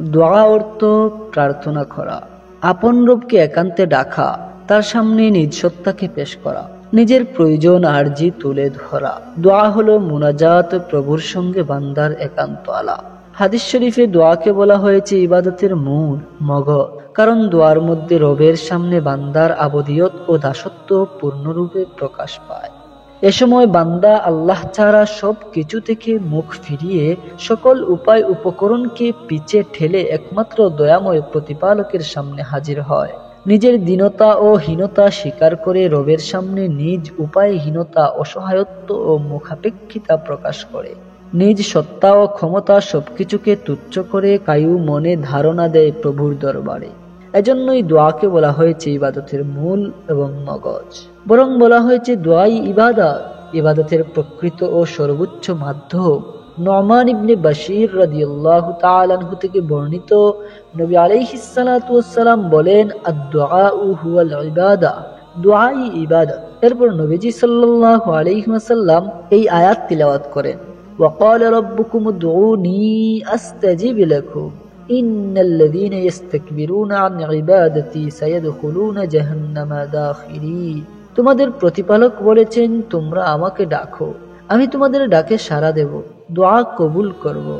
দোয়া অর্থ প্রার্থনা করা, আপন রবকে একান্তে ডাকা, তার সামনে নিজ সত্তাকে পেশ করা, নিজের প্রয়োজন আরজি তুলে ধরা। দোয়া হলো মুনাজাত, প্রভুর সঙ্গে বান্দার একান্ত আলাপ। হাদিস শরীফে দোয়াকে বলা হয়েছে ইবাদতের মূল মগজ, কারণ দোয়ার মধ্যে রবের সামনে বান্দার আবদিয়ত ও দাসত্ব পূর্ণরূপে প্রকাশ পায়। এ সময় বান্দা আল্লাহ ছাড়া সব কিছু থেকে মুখ ফিরিয়ে সকল উপায় উপকরণকে পিছে ঠেলে একমাত্র দয়াময় প্রতিপালকের সামনে হাজির হয়। নিজের দীনতা ও হীনতা স্বীকার করে রবের সামনে নিজ উপায়হীনতা, অসহায়ত্ব ও মুখাপেক্ষিতা প্রকাশ করে। নিজ সত্তা ও ক্ষমতা সবকিছুকে তুচ্ছ করে কায়ু মনে ধারণা দেয় প্রভুর দরবারে। এজন্যই দোয়াকে বলা হয়েছে ইবাদতের মূল এবং মগজ। বরং বলা হয়েছে দোয়াই ইবাদত, ইবাদতের প্রকৃত ও সর্বোচ্চ মাধ্যম। নুমান ইবনে বাশির রাদিয়াল্লাহু তাআলা আনহু থেকে বর্ণিত, নবী আলাইহিস সালাতু ওয়াস সালাম বলেন, আদ-দুআউ হুয়াল ইবাদা, দোয়াই ইবাদত। এরপর নবীজি সাল্লাল্লাহু আলাইহি ওয়াসাল্লাম এই আয়াত তিলাওয়াত করেন, ওয়াকালা রাব্বুকুম উদউনি আস্তাজিব লাকুম ইন্নাল্লাযীনা ইস্তাকবিরুনা আন ইবাদাতি সায়াদখুলুনা জাহান্নামা দাখিরিন। তোমাদের প্রতিপালক বলেছেন, তোমরা আমাকে ডাকো, আমি তোমাদের ডাকে সাড়া দেব, দোয়া কবুল করব।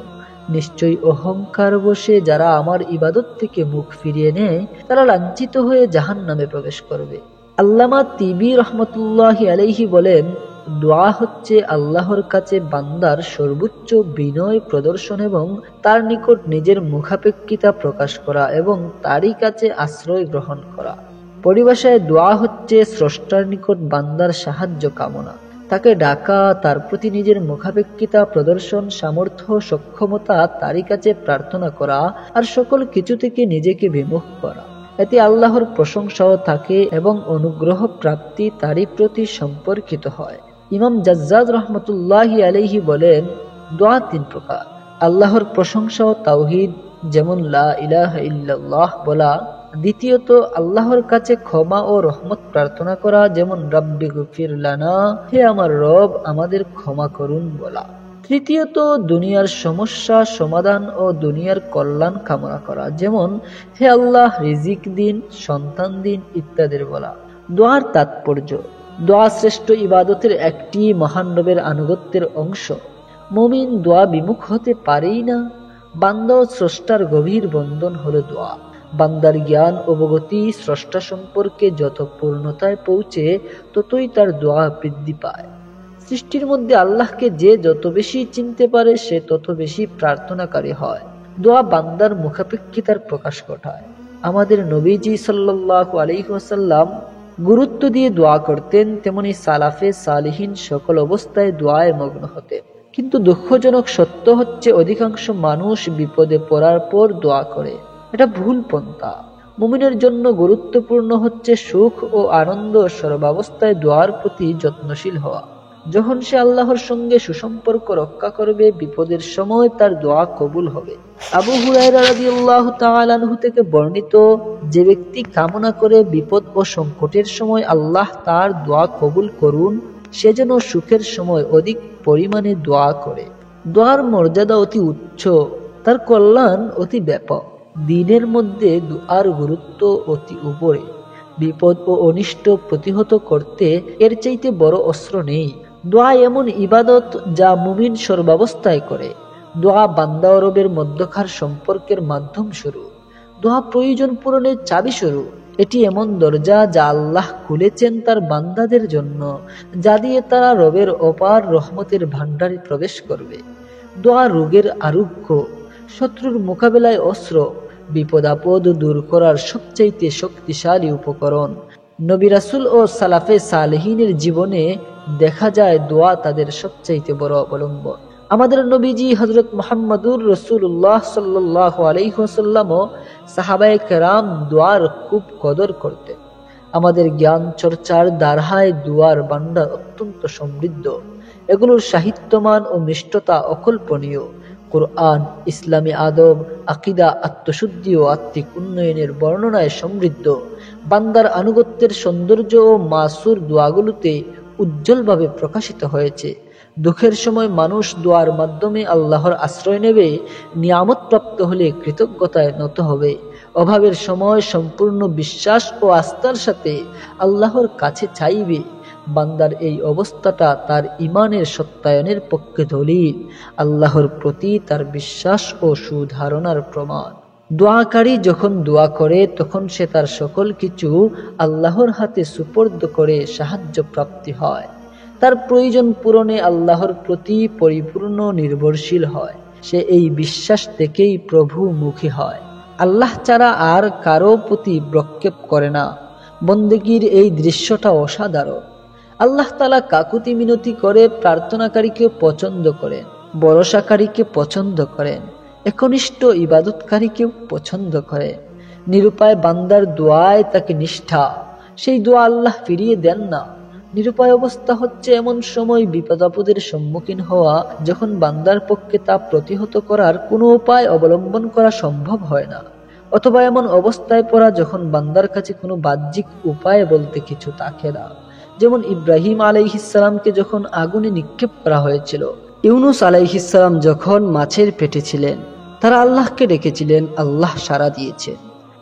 নিশ্চয়ই অহংকার বশে যারা আমার ইবাদত থেকে মুখ ফিরিয়ে নেয়, তারা লাঞ্ছিত হয়ে জাহান্নামে প্রবেশ করবে। আল্লামা তিবি রহমতুল্লাহি আলাইহি বলেন, দোয়া হচ্ছে আল্লাহর কাছে বান্দার সর্বোচ্চ বিনয় প্রদর্শন এবং তার নিকট নিজের মুখাপেক্ষিতা প্রকাশ করা এবং তারই কাছে আশ্রয় গ্রহণ করা। পরিভাষায় দোয়া হচ্ছে স্রষ্টার নিকট বান্দার সাহায্য কামনা, তাকে ডাকা, তার প্রতি নিজের মুখাপেক্ষিতা প্রদর্শন, সামর্থ্য সক্ষমতা তারই কাছে প্রার্থনা করা আর সকল কিছু থেকে নিজেকে বিমুখ করা। এতে আল্লাহর প্রশংসাও থাকে এবং অনুগ্রহ প্রাপ্তি তারই প্রতি সম্পর্কিত হয়। ইমাম জাজ্জাজ রহমতুল্লাহি আলাইহি বলেন, দোয়া তিন প্রকার। আল্লাহর প্রশংসা ও তাওহীদ, যেমন লা ইলাহা ইল্লাল্লাহ বলা। দ্বিতীয়ত, আল্লাহর কাছে ক্ষমা ও রহমত প্রার্থনা করা, যেমন রাব্বি গফির লানা, হে আমার রব আমাদের ক্ষমা করুন বলা। তৃতীয়ত, দুনিয়ার সমস্যা সমাধান ও দুনিয়ার কল্যাণ কামনা করা, যেমন হে আল্লাহ রিজিক দিন, সন্তান দিন ইত্যাদির বলা। দোয়ার তাৎপর্য, দোয়া শ্রেষ্ঠ ইবাদতের একটি, মহান রবের আনুগত্যের অংশ। মুমিন দোয়া বিমুখ হতে পারেই না। বান্দা ও স্রষ্টার গভীর বন্ধন হলো দোয়া। বান্দার জ্ঞান অবগতি স্রষ্টা সম্পর্কে যত পূর্ণতায় পৌঁছে, ততই তার দোয়া বৃদ্ধি পায়। সৃষ্টির মধ্যে আল্লাহকে যে যত বেশি চিনতে পারে, সে তত বেশি প্রার্থনাকারী হয়। দোয়া বান্দার মুখাপেক্ষিতার প্রকাশ ঘটায়। আমাদের নবীজি সাল্লাল্লাহু আলাইহি ওয়াসাল্লাম গুরুত্ব দিয়ে দোয়া করতেন, তেমনি সালাফে সালিহিন সকল অবস্থায় দোয়ায় মগ্ন হতেন। কিন্তু দুঃখজনক সত্য হচ্ছে, অধিকাংশ মানুষ বিপদে পড়ার পর দোয়া করে। এটা ভুল পন্থা। মুমিনের জন্য গুরুত্বপূর্ণ হচ্ছে সুখ ও আনন্দ সর্বাবস্থায় দোয়ার প্রতি যত্নশীল হওয়া। যখন সে আল্লাহর সঙ্গে সুসম্পর্ক রক্ষা করবে, বিপদের সময় তার দোয়া কবুল হবে। আবু হুরায়রা রাদিয়াল্লাহু তাআলা আনহু থেকে বর্ণিত, যে ব্যক্তি কামনা করে বিপদ ও সংকটের সময় আল্লাহ তার দোয়া কবুল করুন, সে যেন সুখের সময় অধিক পরিমাণে দোয়া করে। দোয়ার মর্যাদা অতি উচ্চ, তার কল্যাণ অতি ব্যাপক। দিনের মধ্যে দোয়ার গুরুত্ব অতি উপরে। বিপদ ও অনিষ্ট প্রতিহত করতে এর চাইতে বড় অস্ত্র নেই। দোয়া এমন ইবাদত যা মুমিন সর্বাবস্থায় করে। দোয়া বান্দা ও রবের মধ্যকার সম্পর্কের মাধ্যম স্বরূপ। দোয়া প্রয়োজন পূরণের চাবি স্বরূপ। এটি এমন দরজা যা আল্লাহ খুলেছেন তার বান্দাদের জন্য, যা দিয়ে তারা রবের অপার রহমতের ভান্ডারে প্রবেশ করবে। দোয়া রোগের আরোগ্য, শত্রুর মোকাবেলায় অস্ত্র, বিপদ আপদ দূর করার সবচাইতে শক্তিশালী উপকরণ। নবী রাসূল ও সালাফে সালেহিনের জীবনে দেখা যায় দোয়া তাদের সবচাইতে বড় অবলম্বন। আমাদের নবীজি হযরত মুহাম্মদুর রাসূলুল্লাহ সাল্লাল্লাহু আলাইহি ওয়াসাল্লাম ও সাহাবায়ে কেরাম দোয়ার খুব কদর করতেন। আমাদের জ্ঞান চর্চার দ্বারায় দোয়ার ভান্ডার অত্যন্ত সমৃদ্ধ। এগুলোর সাহিত্যমান ও মিষ্টতা অকল্পনীয়। কুরআন, ইসলামী আদব, আকীদা, আত্মশুদ্ধি ও আত্মিক উন্নয়নের বর্ণনায় সমৃদ্ধ। বান্দার আনুগত্যের সৌন্দর্য ও মাসুর দোয়াগুলোতে উজ্জ্বলভাবে প্রকাশিত হয়েছে। দুঃখের সময় মানুষ দোয়ার মাধ্যমে আল্লাহর আশ্রয় নেবে, নিয়ামত প্রাপ্ত হলে কৃতজ্ঞতায় নত হবে, অভাবের সময় সম্পূর্ণ বিশ্বাস ও আস্থার সাথে আল্লাহর কাছে চাইবে। বান্দার এই অবস্থাটা তার ঈমানের সত্যায়নের পক্ষে দলিল, আল্লাহর প্রতি তার বিশ্বাস ও সুধারণার প্রমাণ। দোয়াকারী যখন দোয়া করে তখন সে তার সকল কিছু আল্লাহর হাতে সুপর্দ করে সাহায্য প্রাপ্তি হয়। তার প্রয়োজন পূরণে আল্লাহর প্রতি পরিপূর্ণ নির্ভরশীল হয়। সে এই বিশ্বাস থেকেই প্রভুমুখী হয়, আল্লাহ ছাড়া আর কারো প্রতি ভ্রুক্ষেপ করে না। বন্দেগীর এই দৃশ্যটা অসাধারণ। আল্লাহ তাআলা কাকুতি মিনতি করে প্রার্থনাকারীকে পছন্দ করেন, ভরসাকারীকে পছন্দ করেন, একনিষ্ঠ ইবাদতকারীকেও পছন্দ করেন। নিরুপায় বান্দার দোয়ায় তাকে নিষ্ঠা, সেই দোয়া আল্লাহ ফিরিয়ে দেন না। নিরুপায় অবস্থা হচ্ছে এমন সময় বিপদ আপদের সম্মুখীন হওয়া যখন বান্দার পক্ষে তা প্রতিহত করার কোনো উপায় অবলম্বন করা সম্ভব হয় না, অথবা এমন অবস্থায় পড়া যখন বান্দার কাছে কোনো বাহ্যিক উপায় বলতে কিছু থাকে না। যেমন ইব্রাহিম আলাইহিসসালামকে যখন আগুনে নিক্ষেপ করা হয়েছিল, ইউনুস আলাইহিসসালাম যখন মাছের পেটে ছিলেন, তারা আল্লাহকে ডেকেছিলেন, আল্লাহ সাড়া দিয়েছে।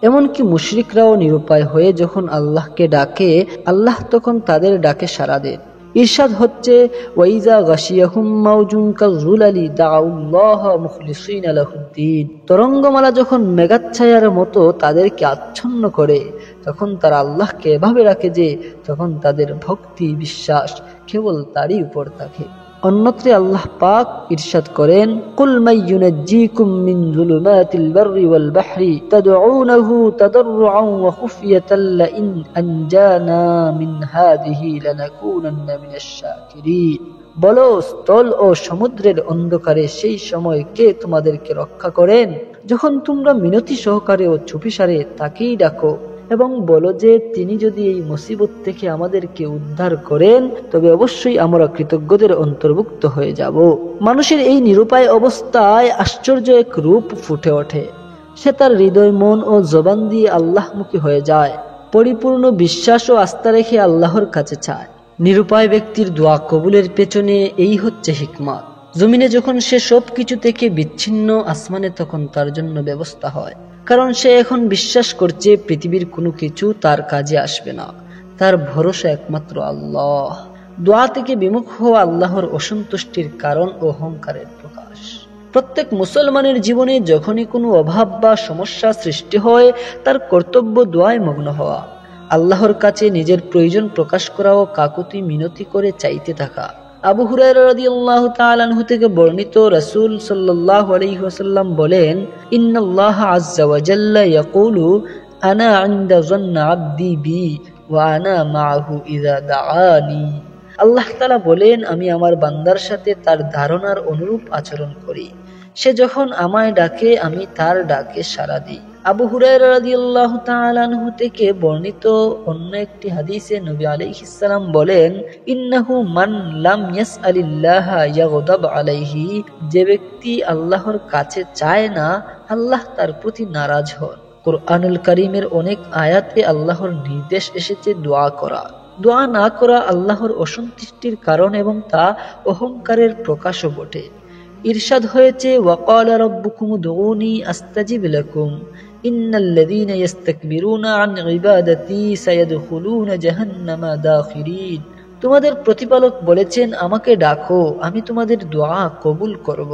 এমনকি মুশরিকরাও নিরুপায় হয়ে যখন আল্লাহকে ডাকে, আল্লাহ তখন তাদের ডাকে সাড়া দেন। ইরশাদ হচ্ছে, ওয়াইজা গাশিয়াহুম মাউজুন কাযুলালি দাউল্লাহ মুখলিসিনা লাহুদ্দিন। তরঙ্গমালা যখন মেঘাচ্ছায়ার মতো তাদেরকে আচ্ছন্ন করে, তখন তারা আল্লাহকে এভাবে রাখে যে তখন তাদের ভক্তি বিশ্বাস কেবল তারই উপর থাকে। অন্যত্রে আল্লাহ পাক ইরশাদ করেন, কুল মাইয়ুনাজ্জিকুম মিন যুলুমাতিল বাররি ওয়াল বাহরি তাদউনাহু তাদাররুআন ওয়া খুফিয়াতাল লাইন আনজানা মিন হাযিহি লানাকুনান্না মিনাশ শাকিরিন। বলো, স্থল ও সমুদ্রের অন্ধকারে সেই সময় কে তোমাদেরকে রক্ষা করেন যখন তোমরা মিনতি সহকারে ও চুপিসারে তাকেই ডাকো, এবং বলো যে তিনি যদি এই মুসিবত থেকে আমাদেরকে উদ্ধার করেন তবে অবশ্যই আমরা কৃতজ্ঞদের অন্তর্ভুক্ত হয়ে যাব। মানুষের এই নিরুপায় অবস্থায় আশ্চর্য এক রূপ ফুটে ওঠে। সে তার হৃদয়, মন ও জবান দিয়ে আল্লাহমুখী হয়ে যায়, পরিপূর্ণ বিশ্বাস ও আস্থা রেখে আল্লাহর কাছে চায়। নিরুপায় ব্যক্তির দোয়া কবুলের পেছনে এই হচ্ছে হিকমত। জমিনে যখন সে সব কিছু থেকে বিচ্ছিন্ন, আসমানে তখন তার জন্য ব্যবস্থা হয়, কারণ সে এখন বিশ্বাস করছে পৃথিবীর কোনো কিছু তার কাজে আসবে না। তার ভরসা একমাত্র আল্লাহ। দোয়া থেকে বিমুখ হওয়া আল্লাহর অসন্তুষ্টির কারণ ও অহংকারের প্রকাশ। প্রত্যেক মুসলমানের জীবনে যখনই কোনো অভাব বা সমস্যা সৃষ্টি হয়, তার কর্তব্য দোয়ায় মগ্ন হওয়া, আল্লাহর কাছে নিজের প্রয়োজন প্রকাশ করা ও কাকুতি মিনতি করে চাইতে থাকা। আবু হুরায়রা রাদিয়াল্লাহু তাআলা আনহু থেকে বর্ণিত, রাসূল সাল্লাল্লাহু আলাইহি ওয়াসাল্লাম বলেন, ইন্নাল্লাহা আযজা ওয়া জাল্লা ইয়াকুলু আনা ইনদা যান্না আবদি বি ওয়া আনা মাআহু ইযা দাআনি। আল্লাহ তাআলা বলেন, আমি আমার বান্দার সাথে তার ধারণার অনুরূপ আচরণ করি। সে যখন আমায় ডাকে আমি তার ডাকে সাড়া দিই। আবু হুরায়রা রাদিয়াল্লাহু তাআলা আনহু থেকে বর্ণিত অন্য একটি হাদিসে নবী আলাইহিস সালাম বলেন, ইন্নাহু মান লাম ইয়াসআলিল্লাহা ইয়াগদাব আলাইহি। যে ব্যক্তি আল্লাহর কাছে চায় না, আল্লাহ তার প্রতি নারাজ হন। কুরআনুল কারীমের অনেক আয়াতে আল্লাহর নির্দেশ এসেছে দোয়া করা। দোয়া না করা আল্লাহর অসন্তুষ্টির কারণ এবং তা অহংকারের প্রকাশও বটে। ইরশাদ হয়েছে, ওয়াকালা রাব্বুকুম উদউনি আস্তাজিব লাকুম ইন্নাল্লাযীনা ইস্তাকবিরুনা আন ইবাদাতি সায়াদখুলুনা জাহান্নামা দাখিরিন। তোমাদের প্রতিপালক বলেছেন, আমাকে ডাকো, আমি তোমাদের দোয়া কবুল করব।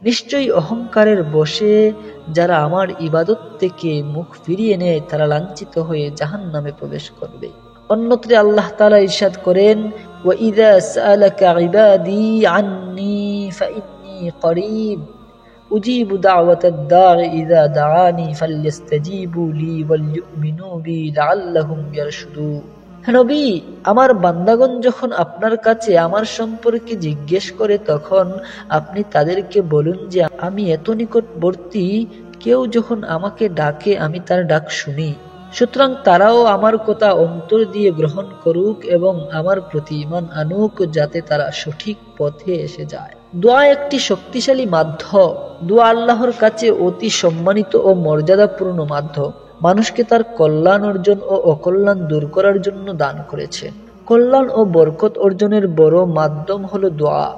নিশ্চয়ই অহংকারের বশে যারা আমার ইবাদত থেকে মুখ ফিরিয়ে নেয় তারা লাঞ্ছিত হয়ে জাহান্নামে প্রবেশ করবে। অন্যত্রে আল্লাহ তাআলা ইরশাদ করেন, ওয়া ইযা সাআলাকা ইবাদি আন্নী ফাইন্নী করিব উজিবু দাওয়াতাদ দাঈ ইযা দাআনি ফালইস্তাজিবু লি ওয়ালইউমিনু বি লাআল্লাহুম ইয়ারশুদুন। হে নবী, আমার বান্দাগণ যখন আপনার কাছে আমার সম্পর্কে জিজ্ঞেস করে তখন আপনি তাদেরকে বলুন যে আমি এত নিকটবর্তী, কেউ যখন আমাকে ডাকে আমি তার ডাক শুনি। সুতরাং তারাও আমার কথা অন্তর দিয়ে গ্রহণ করুক এবং আমার প্রতি ঈমান আনুক, যাতে তারা সঠিক পথে এসে যায়। দোয়া একটি শক্তিশালী মাধ্যম। দোয়া আল্লাহর কাছে অতি সম্মানিত ও মর্যাদাপূর্ণ মাধ্যম। মানুষকে তার কল্যাণ অর্জন ও অকল্যাণ দূর করার জন্য দান করেছে। কল্যাণ ও বরকত অর্জনের বড় মাধ্যম হলো দোয়া।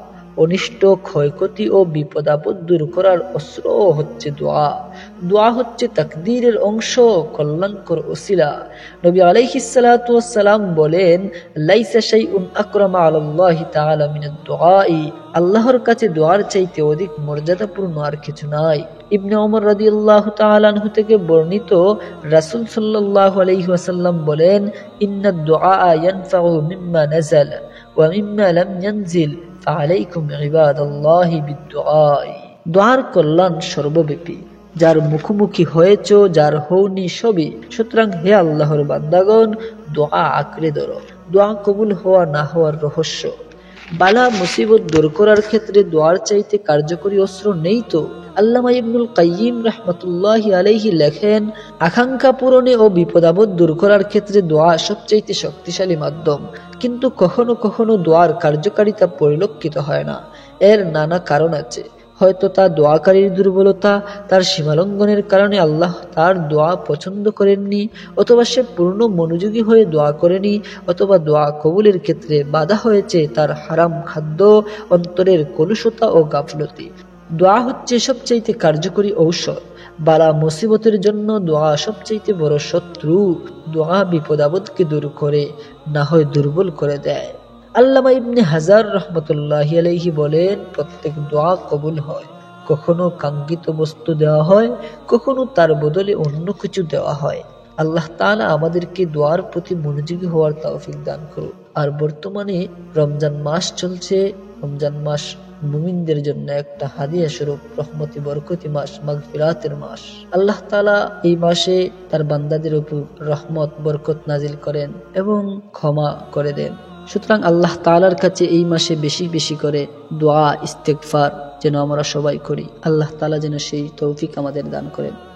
অনিষ্ট, ক্ষয়ক্ষতি ও বিপদ আপদ দূর করার অস্ত্র হচ্ছে দোয়া। দোয়া হচ্ছে তাকদীরের অংশ, কল্যাণকর ওসিলা। নবী আলাইহিস সালাতু ওয়াস সালাম বলেন, লাইসা শাইউন আকরামা আলাল্লাহি তাআলা মিনাদ দুআই, আল্লাহর কাছে দোয়ার চাইতে অধিক মর্যাদাপূর্ণ আর কিছু নাই। ইবনে ওমর রাদিয়াল্লাহু তাআলা আনহু থেকে বর্ণিত, রাসূল সাল্লাল্লাহু আলাইহি ওয়াসাল্লাম বলেন, ইন্নাদ দুআ ইয়ানফাউ মিম্মা নাযালা ওয়া মিম্মা লাম ইয়ানজিল ফাআলাইকুম ইবাদাল্লাহি বিদ-দুআ। দোয়ার কল্যাণ সর্বব্যাপী, যার মুখোমুখি হয়েছ, যার হওনি সবই। সুতরাং হে আল্লাহর বান্দাগণ, দোয়া আঁকড়ে ধরো। দোয়া কবুল হওয়া না হওয়ার রহস্য। বালা মুসিবত দূর করার ক্ষেত্রে দোয়ার চাইতে কার্যকরী অস্ত্র নেই তো। আল্লামা ইবনুল কাইয়িম রাহমাতুল্লাহি আলাইহি লেখেন, আকাঙ্ক্ষা পূরণে ও বিপদ আপদ দূর করার ক্ষেত্রে দোয়া সবচাইতে শক্তিশালী মাধ্যম। কিন্তু কখনো কখনো দোয়ার কার্যকারিতা পরিলক্ষিত হয় না। এর নানা কারণ আছে। হয়তো তা দোয়াকারীর দুর্বলতা, তার সীমালঙ্ঘনের কারণে আল্লাহ তার দোয়া পছন্দ করেননি, অথবা সে পূর্ণ মনোযোগী হয়ে দোয়া করেনি, অথবা দোয়া কবুলের ক্ষেত্রে বাধা হয়েছে তার হারাম খাদ্য, অন্তরের কলুষতা ও গাফলতি। দোয়া হচ্ছে সবচাইতে কার্যকরী ঔষধ। বালা মুসিবতের জন্য দোয়া সবচাইতে বড় শত্রু। দোয়া বিপদ আপদকে দূর করে, না হয় দুর্বল করে দেয়। আল্লামা ইবনে হাজার রহমতুল্লাহি আলাইহি বলেন, প্রত্যেক দোয়া কবুল হয়। কখনো কাঙ্ক্ষিত বস্তু দেওয়া হয়, কখনো তার বদলে অন্য কিছু দেওয়া হয়। আল্লাহ তাআলা আমাদেরকে দোয়ার প্রতি মনোযোগী হওয়ার তৌফিক দান করুন। আর বর্তমানে রমজান মাস চলছে। রমজান মাস মুমিনদের জন্য একটা হাদিয়া স্বরূপ, রহমতি বরকতি মাস, মাগফিরাতের মাস। আল্লাহ তাআলা এই মাসে তার বান্দাদের উপর রহমত বরকত নাজিল করেন এবং ক্ষমা করে দেন। সুতরাং আল্লাহ তাআলার কাছে এই মাসে বেশি বেশি করে দোয়া, ইস্তেগফার যেন আমরা সবাই করি। আল্লাহ তাআলা যেন সেই তৌফিক আমাদের দান করেন।